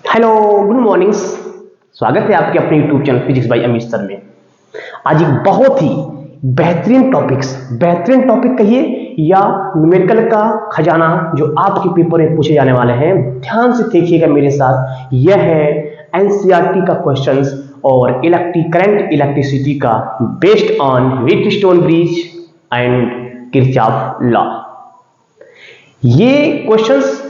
Hello, good morning. स्वागत है आपके अपने YouTube channel physics bye Amit sir में। आज एक बहुत ही बेहतरीन टॉपिक कहिए या न्यूमेरिकल का खजाना जो आपके पेपर में पूछे जाने वाले हैं, ध्यान से देखिएगा मेरे साथ। यह है एनसीईआरटी का क्वेश्चंस और करंट इलेक्ट्रिसिटी का based on Wheatstone bridge and Kirchhoff law. ये क्वेश्चंस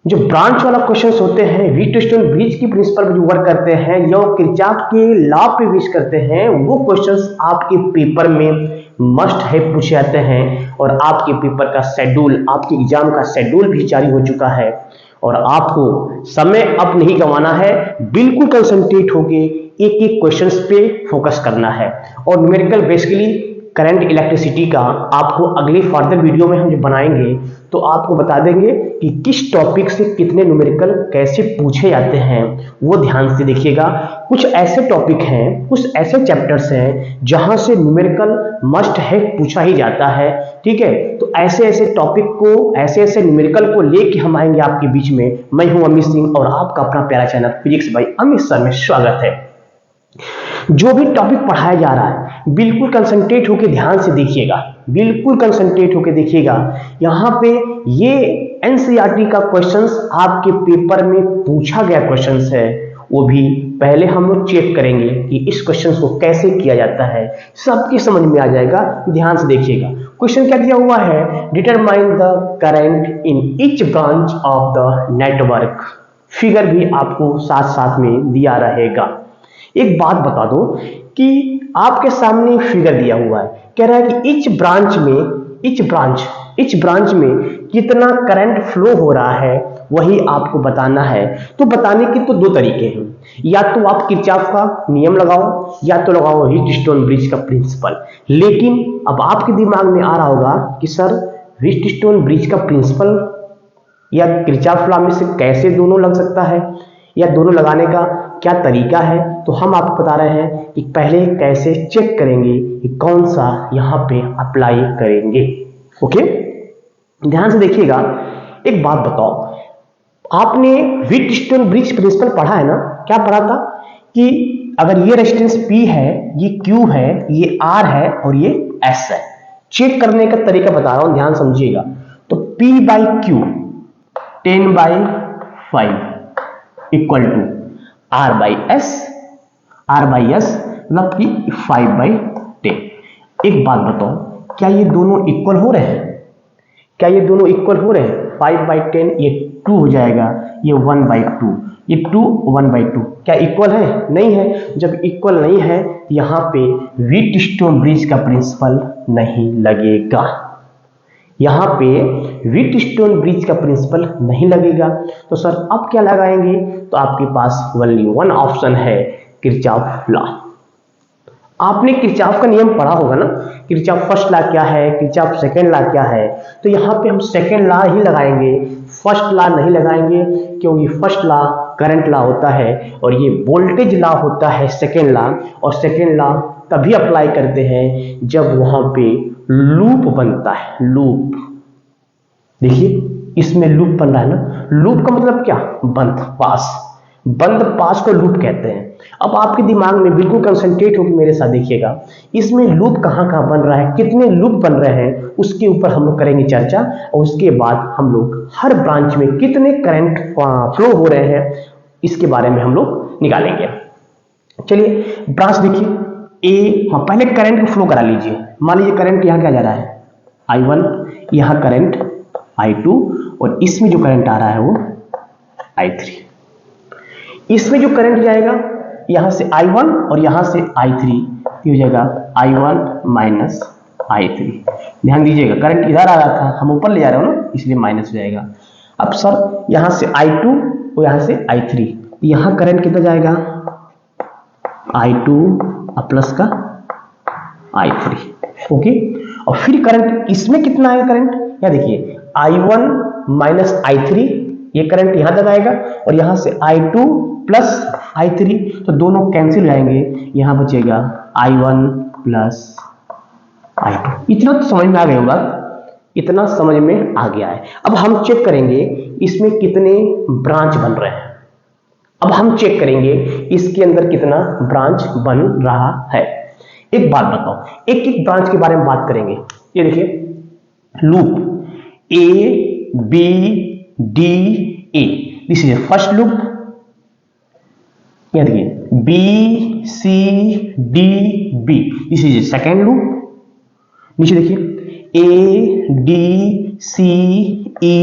जो ब्रांच वाला क्वेश्चंस होते हैं, व्हीटस्टोन ब्रिज की प्रिंसिपल पर जो वर्क करते हैं या किरचॉफ के लॉ पे बेस करते हैं, वो क्वेश्चंस आपके पेपर में मस्ट है पूछे जाते हैं। और आपके पेपर का शेड्यूल, आपके एग्जाम का शेड्यूल भी जारी हो चुका है और आपको समय अब नहीं गंवाना है। बिल्कुल कंसंट्रेट होके एक एक क्वेश्चंस पे फोकस करना है। और न्यूमेरिकल बेसिकली करंट इलेक्ट्रिसिटी का आपको अगले फर्दर वीडियो में हम जो बनाएंगे तो आपको बता देंगे कि किस टॉपिक से कितने न्यूमेरिकल कैसे पूछे जाते हैं, वो ध्यान से देखिएगा। कुछ ऐसे टॉपिक हैं, कुछ ऐसे चैप्टर्स हैं जहां से न्यूमेरिकल मस्ट है पूछा ही जाता है। ठीक है, तो ऐसे ऐसे टॉपिक को, ऐसे ऐसे न्यूमेरिकल को लेके हम आएंगे आपके बीच में। मैं हूं अमित सिंह और आपका अपना प्यारा channel physics bye Amit sir में स्वागत है। जो भी टॉपिक पढ़ाया जा रहा है बिल्कुल कंसंट्रेट होकर ध्यान से देखिएगा, बिल्कुल कंसंट्रेट होकर देखिएगा। यहाँ पे ये एनसीईआरटी का क्वेश्चंस आपके पेपर में पूछा गया क्वेश्चंस है, वो भी पहले हम लोग चेक करेंगे कि इस क्वेश्चंस को कैसे किया जाता है, सबकी समझ में आ जाएगा। ध्यान से देखिएगा। क्वेश्चन क्या दिया हुआ है, determine the current in each branch of the network. Figure भी आपको साथ साथ में दिया रहेगा। एक बात बता दो कि आपके सामने फिगर दिया हुआ है, कह रहा है कि ईच ब्रांच में कितना करंट फ्लो हो रहा है, वही आपको बताना है। तो बताने के तो दो तरीके हैं, या तो आप किरचॉफ का नियम लगाओ या तो लगाओ व्हीटस्टोन ब्रिज का प्रिंसिपल। लेकिन अब आपके दिमाग में आ रहा होगा कि सर व्हीटस्टोन ब्रिज का प्रिंसिपल या किरचॉफ लॉ में से कैसे दोनों लग सकता है, या दोनों लगाने का क्या तरीका है। तो हम आपको बता रहे हैं कि पहले कैसे चेक करेंगे कि कौन सा यहाँ पे अप्लाई करेंगे। ओके, ध्यान से देखिएगा। एक बात बताओ, आपने व्हीटस्टोन ब्रिज प्रिंसिपल पढ़ा है ना? क्या पढ़ा था कि अगर ये रेजिस्टेंस P है, ये Q है, ये R है और ये S है। चेक करने का तरीका बता रहा हूं, ध्यान समझिएगा। तो P/Q 10/5 इक्वल टू R/S मतलब कि 5/10। एक बात बताओ, क्या ये दोनों इक्वल हो रहे हैं? 5/10 ये 2 हो जाएगा, ये 1/2, ये 2 1/2 क्या इक्वल है? नहीं है। जब इक्वल नहीं है, यहाँ पे व्हीटस्टोन ब्रिज का प्रिंसिपल नहीं लगेगा। यहाँ पे व्हीटस्टोन ब्रिज का प्रिंसिपल नहीं लगेगा। तो सर अब क्या लगाएंगे? तो आपके पास ओनली वन ऑप्शन है, किरचॉफ लॉ। आपने किरचॉफ का नियम पढ़ा होगा ना, किरचॉफ फर्स्ट लॉ क्या है, किरचॉफ सेकंड लॉ क्या है। तो यहाँ पे हम सेकंड लॉ ही लगाएंगे, फर्स्ट लॉ नहीं लगाएंगे, क्योंकि फर्स्ट लॉ करंट लॉ होता है और ये वोल्टेज लॉ होता है सेकंड लॉ। और सेकंड लॉ तभी अप्लाई करते हैं जब वहां पे लूप बनता है। लूप देखिए, इसमें लूप बन रहा है ना। लूप का मतलब क्या? बंद पास को लूप कहते हैं। अब आपके दिमाग में बिल्कुल कंसंट्रेट होकर मेरे साथ देखिएगा, इसमें लूप कहां बन रहा है, कितने लूप बन रहे हैं, उसके ऊपर हम लोग करेंगे चर्चा। और उसके बाद हम लोग हर ब्रांच में कितने करंट फ्लो हो रहे हैं, इसके बारे में हम लोग निकालेंगे। चलिए ब्रांच देखिए ए। हाँ, पहले करंट को फ्लो करा लीजिए। मान लीजिए करंट यहाँ क्या जा रहा है, I1, यहाँ करंट I2 और इसमें जो करंट आ रहा है वो I3। इसमें जो करंट जाएगा यहां से I1 और यहां से I3, हो जाएगा I1 माइनस I3। ध्यान दीजिएगा, करंट इधर आ रहा था, हम ऊपर ले जा रहे हो ना, इसलिए माइनस हो जाएगा। अब सर यहां से I2 और यहां से I3, यहां करंट कितना जाएगा, I2 प्लस का I3। ओके, और फिर करंट इसमें कितना आएगा करंट, या देखिए I1 माइनस I3, ये करंट यहां तक आएगा और यहां से I2 प्लस I3, तो दोनों कैंसिल हो जाएंगे, यहां बचेगा I1 प्लस I2। इतना तो समझ में आ गई बात। इतना समझ में आ गया है। अब हम चेक करेंगे इसमें कितने ब्रांच बन रहे हैं। अब हम चेक करेंगे इसके अंदर कितना ब्रांच बन रहा है। एक बात बताओ, एक एक ब्रांच के बारे में बात करेंगे। ये देखिए loop A B D A, this is first loop. यहां देखिए B C D B, this is second loop. नीचे देखिए A D C E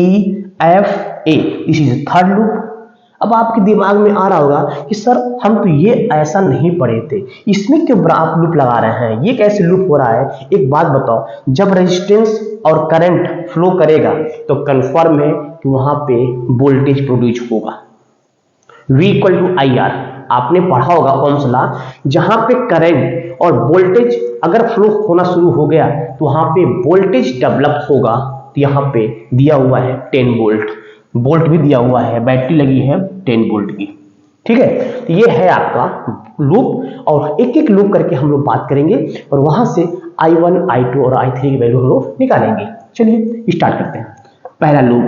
F A, this is third loop. अब आपके दिमाग में आ रहा होगा कि सर हम तो ये ऐसा नहीं पढ़े थे, इसमें क्यों आप लूप लगा रहे हैं, ये कैसे लूप हो रहा है। एक बात बताओ, जब रेजिस्टेंस और करंट फ्लो करेगा तो कंफर्म है कि वहां पे वोल्टेज प्रोड्यूस होगा। V equal to I R, आपने पढ़ा होगा ओम्स लॉ। जहां पे करंट और वोल्टेज अगर फ्लो होना शुरू हो गया तो वहां पे वोल्टेज डेवलप होगा। तो यहां पे दिया हुआ है 10 वोल्ट, वोल्ट भी दिया हुआ है, बैटरी लगी है 10 वोल्ट की। ठीक है, तो ये है आपका लूप और एक एक लूप करके हम लोग बात करेंगे और वहां से I1, I2 और I3 की वैल्यू हम लोग निकालेंगे। चलिए स्टार्ट करते हैं। पहला लूप,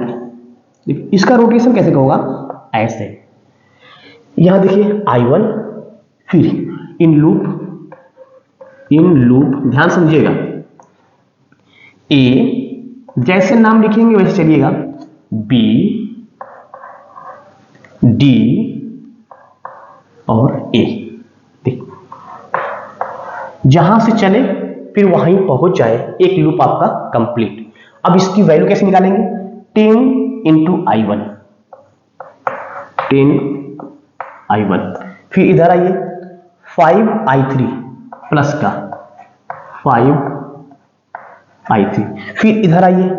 इसका रोटेशन कैसे होगा, ऐसे। यहां देखिए I1, फिर इन लूप ध्यान समझिएगा, ए जैसे नाम लिखेंगे वैसे चलिएगा, बी डी और ए। देखो जहां से चले फिर वहीं पहुंच जाए, एक लूप आपका कंप्लीट। अब इसकी वैल्यू कैसे निकालेंगे, 10 इंटू I1, 10 I1, फिर इधर आइए 5I3 प्लस का 5I3, फिर इधर आइए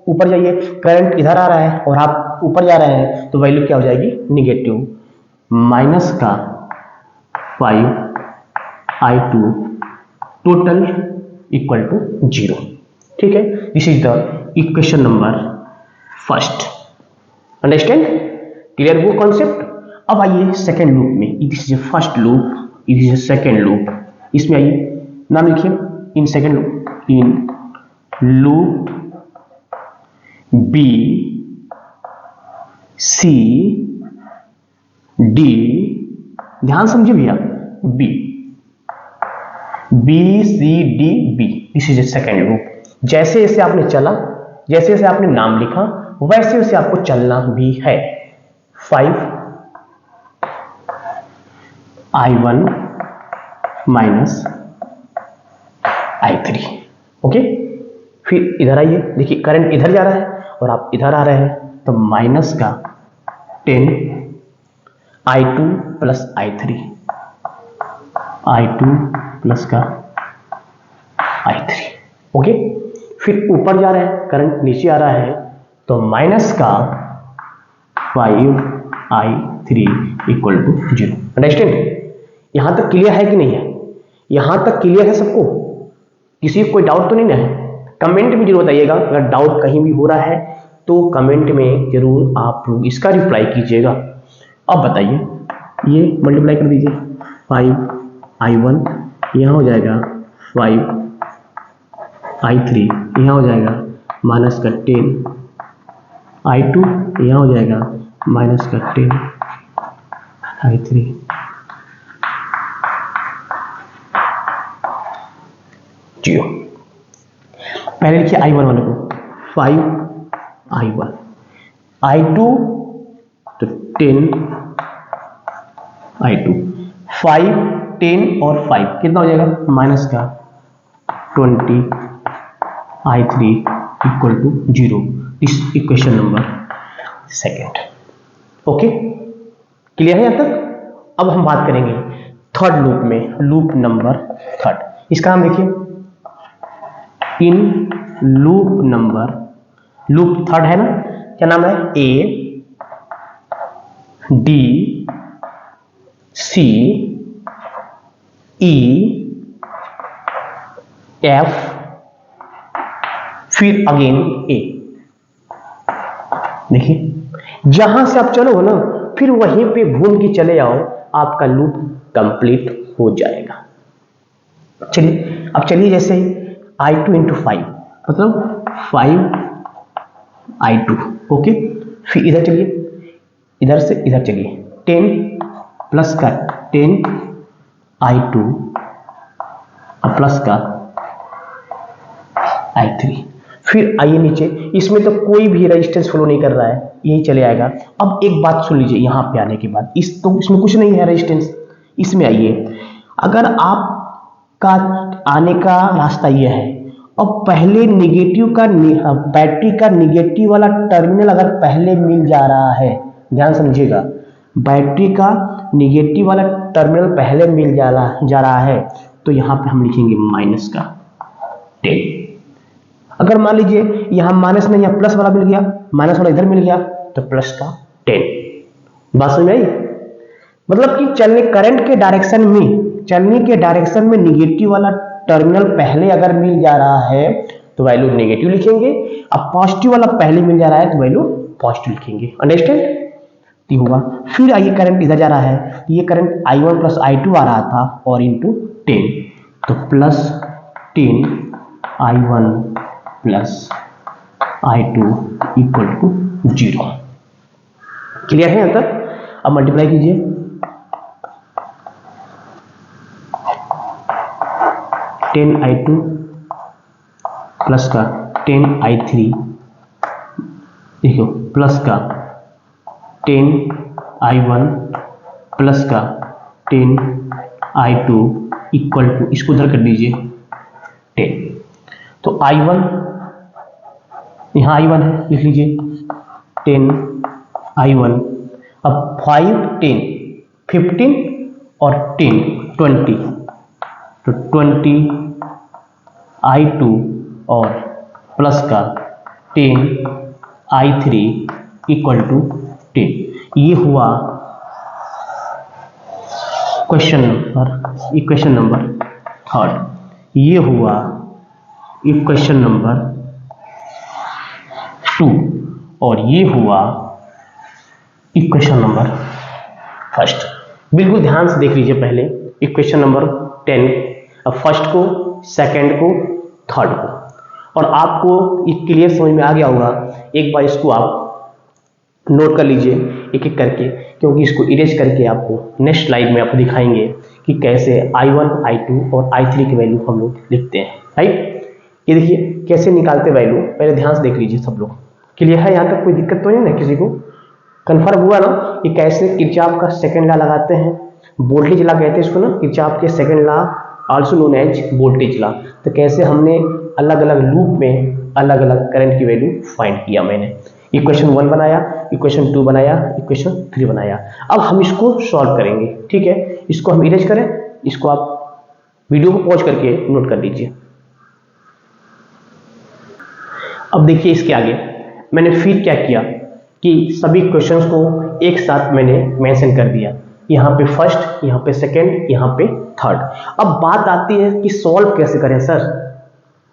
ऊपर जाइए, करंट इधर आ रहा है और आप ऊपर जा रहे हैं तो वैल्यू क्या हो जाएगी, निगेटिव, माइनस का 5I2 टोटल इक्वल टू 0। ठीक है, this is the equation number first. Understand, clear वो कॉन्सेप्ट। अब आइए सेकेंड लूप में, this is first loop, this is second loop. इसमें आइए नाम लिखिए, in second loop, in loop B C D, ध्यान समझिए भैया, B C D B, this is a second loop. जैसे जैसे आपने चला, जैसे जैसे आपने नाम लिखा वैसे वैसे आपको चलना भी है। 5I1 minus I3, okay. फिर इधर आइए, देखिए करंट इधर जा रहा है और आप इधर आ रहे हैं तो माइनस का 10I2 plus I3, I2 plus का I3, ओके। फिर ऊपर जा रहे हैं, करंट नीचे आ रहा है तो माइनस का 5I3 इक्वल टू 0। अंडरस्टैंड, यहां तक क्लियर है कि नहीं है, यहां तक क्लियर है सबको, किसी को कोई डाउट तो नहीं ना है। कमेंट में जरूर बताइएगा, अगर डाउट कहीं भी हो रहा है तो कमेंट में जरूर आप लोग इसका रिप्लाई कीजिएगा। अब बताइए, ये मल्टीप्लाई कर दीजिए, 5I1 यहाँ हो जाएगा 5I3, यहाँ हो जाएगा माइनस का 10I2, यहाँ हो जाएगा माइनस का 10I3। जीरो। पहले लिखिए I1 वाले को, 5I1, I2 तो 10I2, 5, 10 और 5 कितना हो जाएगा, माइनस का 20I3 इक्वल टू 0। इस equation number second, okay, clear है यहां तक। अब हम बात करेंगे थर्ड लूप में, लूप नंबर थर्ड। इसका नाम देखिए, इन लूप थर्ड है ना, क्या नाम है, A D C E F, फिर अगेन ए। देखिए जहां से आप चलो ना फिर वहीं पे घूम के चले आओ, आपका लूप कंप्लीट हो जाएगा। चलिए अब चलिए, जैसे I2 इंटू 5, मतलब 5i2। ओके, फिर इधर चलिए, इधर से इधर चलिए, 10 प्लस का 10i2 प्लस का i3। फिर आइए नीचे, इसमें तो कोई भी रेजिस्टेंस फ्लो नहीं कर रहा है, यही चले आएगा। अब एक बात सुन लीजिए, यहाँ पे आने के बाद इसमें कुछ नहीं है रेजिस्टेंस। इसमें आइए, अगर आपका आने का रास्ता यह है, अब पहले निगेटिव का बैटरी का निगेटिव वाला टर्मिनल अगर पहले मिल जा रहा है, ध्यान समझिएगा, बैटरी का निगेटिव वाला टर्मिनल पहले मिल जा रहा है, तो यहाँ पे हम लिखेंगे माइनस का 10। अगर मान लीजिए यहाँ माइनस नहीं, यहाँ प्लस वाला मिल गया, माइनस वाला इधर मिल गया, तो प्लस का 10। बात समझ आई? मतलब कि करंट के डायरेक्शन में निगेटिव वाला टर्मिनल पहले अगर मिल जा रहा है तो वैल्यू नेगेटिव लिखेंगे, अब पॉजिटिव वाला पहले मिल जा रहा है तो वैल्यू पॉजिटिव लिखेंगे। अंडरस्टैंड? तो हुआ। फिर आइए करंट इधर जा रहा है, तो ये करंट i1 प्लस i2 आ रहा था और इंटू 10, तो plus 10 i1 plus i2 equal to 0। क्लियर है यहाँ तक? अब मल्टीप्लाई कीजिए, 10i2 प्लस का 10i3, देखो प्लस का 10i1 प्लस का 10i2 इक्वल टू, इसको उधर कर दीजिए 10। तो i1, यहाँ i1 है, लिख लीजिए 10i1, अब 5 10 15 और 10 20, तो 20i2 और प्लस का 10i3 इक्वल टू 10। ये हुआ इक्वेशन नंबर थर्ड। ये हुआ इक्वेशन नंबर 2 और ये हुआ इक्वेशन नंबर फर्स्ट। बिल्कुल ध्यान से देख लीजिए पहले इक्वेशन नंबर 10, फर्स्ट को, सेकंड को, थर्ड को, और आपको ये क्लियर समझ में आ गया होगा। एक बार इसको आप नोट कर लीजिए एक एक करके, क्योंकि इसको इरेज करके आपको नेक्स्ट स्लाइड में आपको दिखाएंगे कि कैसे i1, i2 और i3 की वैल्यू हम लोग लिखते हैं। राइट, ये देखिए कैसे निकालते वैल्यू, पहले ध्यान से देख लीजिए सब लोग। क्लियर है यहाँ तक? कोई दिक्कत तो नहीं ना किसी को? कन्फर्म हुआ ना? ये कैसे किरचॉफ का सेकंड लॉ लगाते हैं, वोल्टेज लॉ कहते हैं इसको ना, किरचॉफ के second law also known as voltage law. तो कैसे हमने अलग अलग लूप में अलग अलग करंट की वैल्यू फाइंड किया। मैंने इक्वेशन 1 बनाया, इक्वेशन 2 बनाया, इक्वेशन 3 बनाया। अब हम इसको सॉल्व करेंगे। ठीक है, इसको हम इरेज करें, इसको आप वीडियो को पॉज करके नोट कर लीजिए। अब देखिए इसके आगे मैंने फिर क्या किया कि सभी क्वेश्चंस को एक साथ मैंने मेंशन कर दिया, यहाँ पे फर्स्ट, यहाँ पे सेकंड, यहाँ पे थर्ड। अब बात आती है कि सॉल्व कैसे करें सर।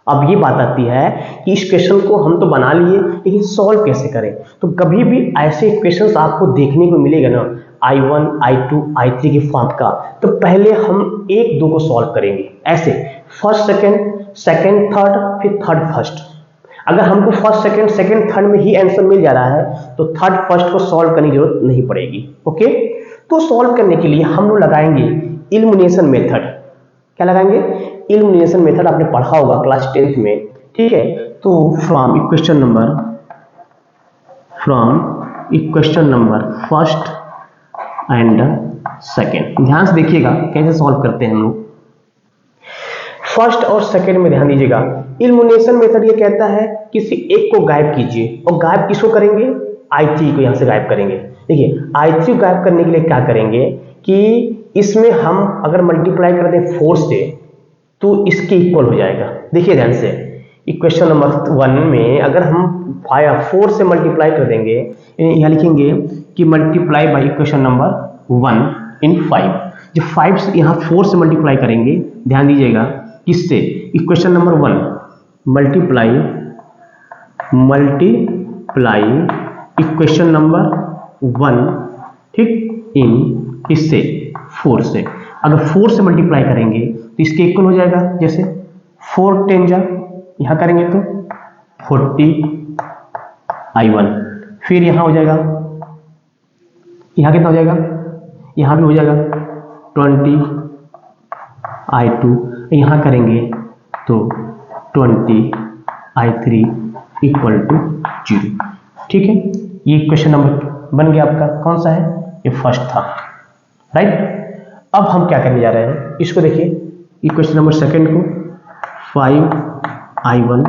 अब ये बात आती है कि इस क्वेश्चन को हम तो बना लिए, लेकिन सॉल्व कैसे करें। तो कभी भी ऐसे इक्वेशंस आपको देखने को मिलेगा ना, i1, i2, i3 की फॉर्म का, तो पहले हम 1 2 को सॉल्व करेंगे ऐसे, फर्स्ट सेकंड, सेकंड थर्ड, फिर थर्ड फर्स्ट। अगर हमको फर्स्ट सेकंड, सेकंड थर्ड में ही आंसर मिल जा रहा है तो थर्ड फर्स्ट को सॉल्व करने की जरूरत नहीं पड़ेगी। ओके, तो सॉल्व करने के लिए हम लोग लगाएंगे इल्यूमिनेशन मेथड। क्या लगाएंगे? Illumination method. आपने पढ़ा होगा क्लास 10th में। ठीक है, तो from equation number first and second, ध्यान से देखिएगा कैसे सॉल्व करते हैं हम लोग। फर्स्ट और सेकंड में ध्यान दीजिएगा, इल्यूमिनेशन मेथड ये कहता है किसी एक को गायब कीजिए, और गायब किसको करेंगे? i3 को यहां से गायब करेंगे। देखिए i3 गायब करने के लिए क्या करेंगे कि इसमें हम अगर मल्टीप्लाई कर दें 4 से तो इसके इक्वल हो जाएगा। देखिए ध्यान से, इक्वेशन नंबर 1 में अगर हम 4 से मल्टीप्लाई कर देंगे, यहाँ लिखेंगे कि मल्टीप्लाई बाई इक्वेशन नंबर 1 इन 5। जब 5 से यहाँ 4 से मल्टीप्लाई करेंगे, ध्यान दीजिएगा किससे? Equation number 1 multiply equation number 1, ठीक, इन किससे? 4 से। अगर 4 से मल्टीप्लाई करेंगे तो इसके इक्वल हो जाएगा, जैसे 4 10 जा, यहाँ करेंगे तो 40I1, फिर यहाँ हो जाएगा, यहाँ कितना हो जाएगा, यहाँ भी हो जाएगा 20I2, यहाँ करेंगे तो 20I3 इक्वल टू 0। ठीक है, ये क्वेश्चन नंबर बन गया आपका। कौन सा है, ये फर्स्ट था, राइट। अब हम क्या करने जा रहे हैं, इसको देखिए, इक्वेशन नंबर सेकंड को 5I1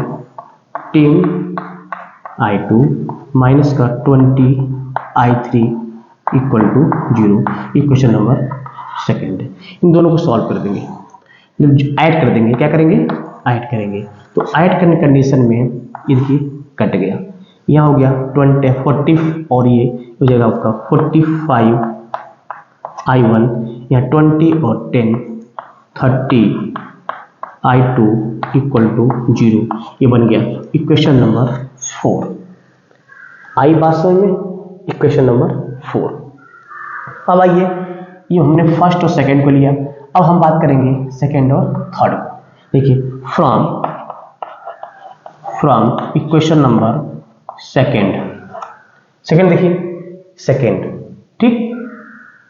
10I2 माइनस का 20I3 equal to 0, equation number second है। इन दोनों को सॉल्व कर देंगे, ऐड कर देंगे, क्या करेंगे, ऐड करेंगे। तो ऐड करने कंडीशन में इनकी कट गया, यहाँ हो गया 40 और ये हो जाएगा आपका 45I1, यहाँ 20 और 10 30I2 इक्वल टू 0, ये बन गया इक्वेशन नंबर 4। आई बात समझ में, इक्वेशन नंबर 4। अब आइए, ये हमने फर्स्ट और सेकंड को लिया, अब हम बात करेंगे सेकंड और थर्ड को। देखिए, फ्रॉम इक्वेशन नंबर सेकंड देखिए, सेकंड, ठीक,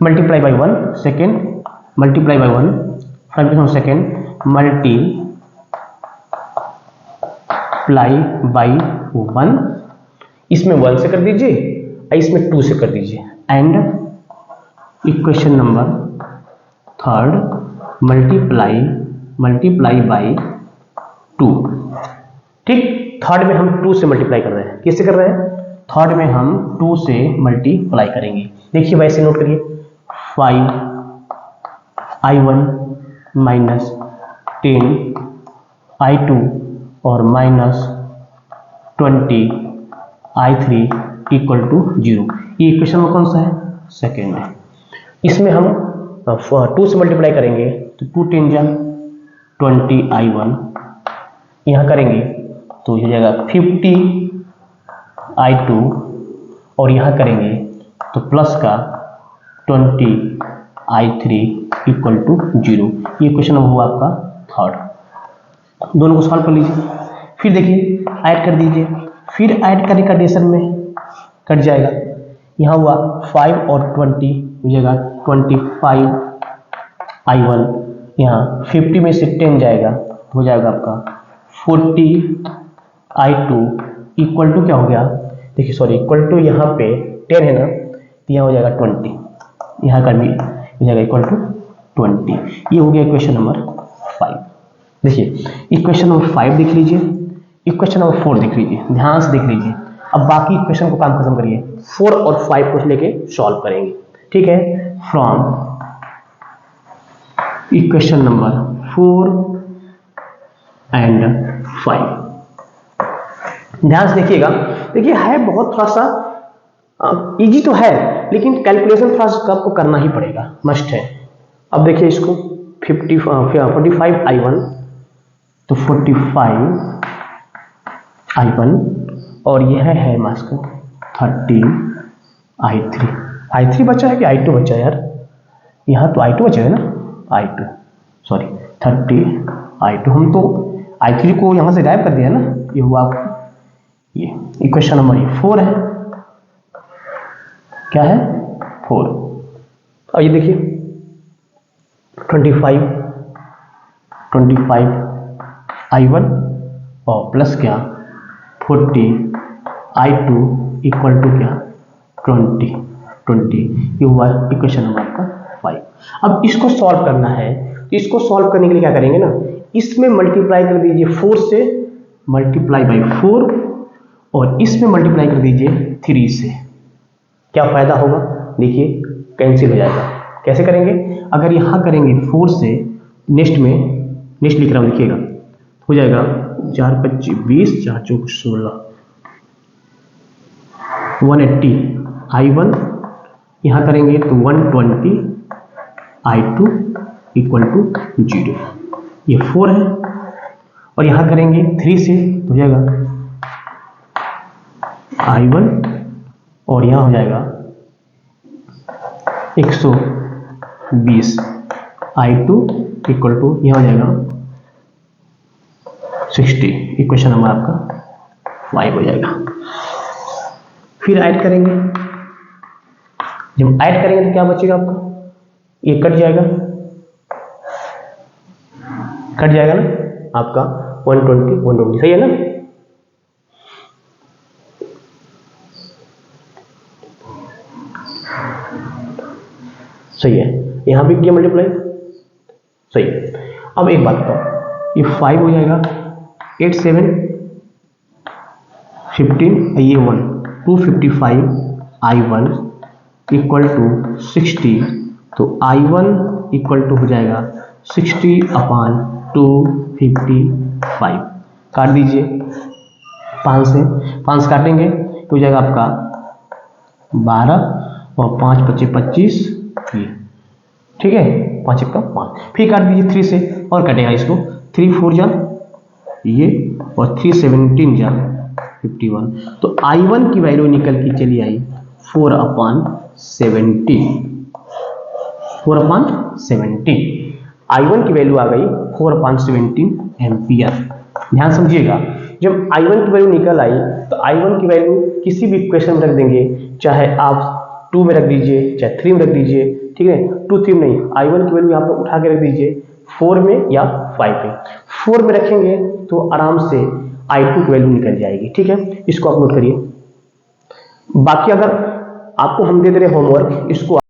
multiply by 1, second multiply by 1, from second multiply by 1, इसमें 1 से कर दीजिए, इसमें 2 से कर दीजिए, and equation number third multiply by 2। ठीक, थर्ड में हम 2 से मल्टीप्लाई कर रहे हैं, किससे कर रहे हैं, थर्ड में हम 2 से मल्टीप्लाई करेंगे। देखिए वैसे नोट करिए, 5I1 माइनस 10I2 और माइनस 20I3 इक्वल टू 0। ये इक्वेशन में कौन सा है, सेकेंड है। इसमें हम 2 से मल्टीप्लाई करेंगे तो 2 10 जा 20I1, यहाँ करेंगे तो हो जाएगा 50I2 और यहाँ करेंगे तो प्लस का 20I3 इक्वल टू 0। ये क्वेश्चन हुआ आपका थर्ड। दोनों को सॉल्व कर लीजिए, फिर देखिए ऐड कर दीजिए, फिर ऐड करने का कंडीशन में कट जाएगा, यहाँ हुआ 5 और 20 हो जाएगा 25I1, यहाँ 50 में से 10 जाएगा तो हो जाएगा आपका 40I2 इक्वल टू क्या हो गया, देखिए सॉरी, इक्वल टू यहाँ पे 10 है ना, तो यहाँ हो जाएगा 20, यहाँ का भी हो जाएगा इक्वल टू 20। ये हो गया इक्वेशन नंबर 5। देखिए इक्वेशन नंबर 5 देख लीजिए, इक्वेशन नंबर 4 देख लीजिए, ध्यान से देख लीजिए। अब बाकी इक्वेशन को काम खत्म करिए, 4 और 5 को लेके सॉल्व करेंगे, ठीक है। फ्रॉम इक्वेशन नंबर 4 एंड 5, ध्यान से देखिएगा। देखिए है बहुत थोड़ा सा इजी तो है, लेकिन कैलकुलेशन थोड़ा सा आपको करना ही पड़ेगा, मस्ट है। अब देखिए इसको 45I1 तो 45I1 और यह है मास्क 30I3 बचा है कि I2 बचा है यार, यहाँ तो I2 बचा है ना, I2 सॉरी 30I2, हम तो I3 को यहाँ से गायब कर दिया ना, ये हुआ आपका ये इक्वेशन नंबर 4 है, क्या है 4। और ये देखिए 25I1 और प्लस क्या 40I2 इक्वल टू क्या 20, ये हुआ इक्वेशन नंबर आपका 5। अब इसको सॉल्व करना है, तो इसको सॉल्व करने के लिए क्या करेंगे ना, इसमें मल्टीप्लाई कर दीजिए 4 से, मल्टीप्लाई बाई 4, और इसमें मल्टीप्लाई कर दीजिए 3 से। क्या फायदा होगा, देखिए कैंसिल हो जाएगा। कैसे करेंगे, अगर यहाँ करेंगे 4 से, नेक्स्ट लिख रहा हूँ, लिखिएगा, हो जाएगा 4 25 20 4 4 16 180I1, यहाँ करेंगे तो 120I2 इक्वल टू 0, ये 4 है। और यहाँ करेंगे 3 से तो हो जाएगा I1 और यहाँ हो जाएगा 120I2 इक्वल टू यहाँ हो जाएगा 60, इक्वेशन नंबर आपका 5 हो जाएगा। फिर ऐड करेंगे, जब ऐड करेंगे तो क्या बचेगा आपका, ये कट जाएगा ना आपका 120 सही है ना। सही है, यहां भी किया मल्टीप्लाई, सही। अब एक बात बताओ, ये 5 हो जाएगा, 8 7 15, ये 1 255 I1 इक्वल टू 60, तो I1 इक्वल टू हो जाएगा 60/255। काट दीजिए 5 से, 5 काटेंगे तो हो जाएगा आपका 12 और 5 25 25, ठीक है, 5 1 5। फिर काट दीजिए 3 से और कटेगा इसको, 3 4 जा ये और 3 17 जा 51, तो I1 की वैल्यू निकल के चली आई 4/70। I1 की वैल्यू आ गई 4/70 एम्पियर। ध्यान समझिएगा, जब I1 की वैल्यू निकल आई तो I1 की वैल्यू किसी भी इक्वेशन में रख देंगे, चाहे आप 2 में रख दीजिए चाहे 3 में रख दीजिए, ठीक है, 2 3 नहीं, I1 की वैल्यू यहाँ पर उठा के रख दीजिए 4 में या 5 में। 4 में रखेंगे तो आराम से I2 की वैल्यू निकल जाएगी, ठीक है, इसको आप नोट करिए। बाकी अगर आपको हम दे दे रहे होमवर्क, इसको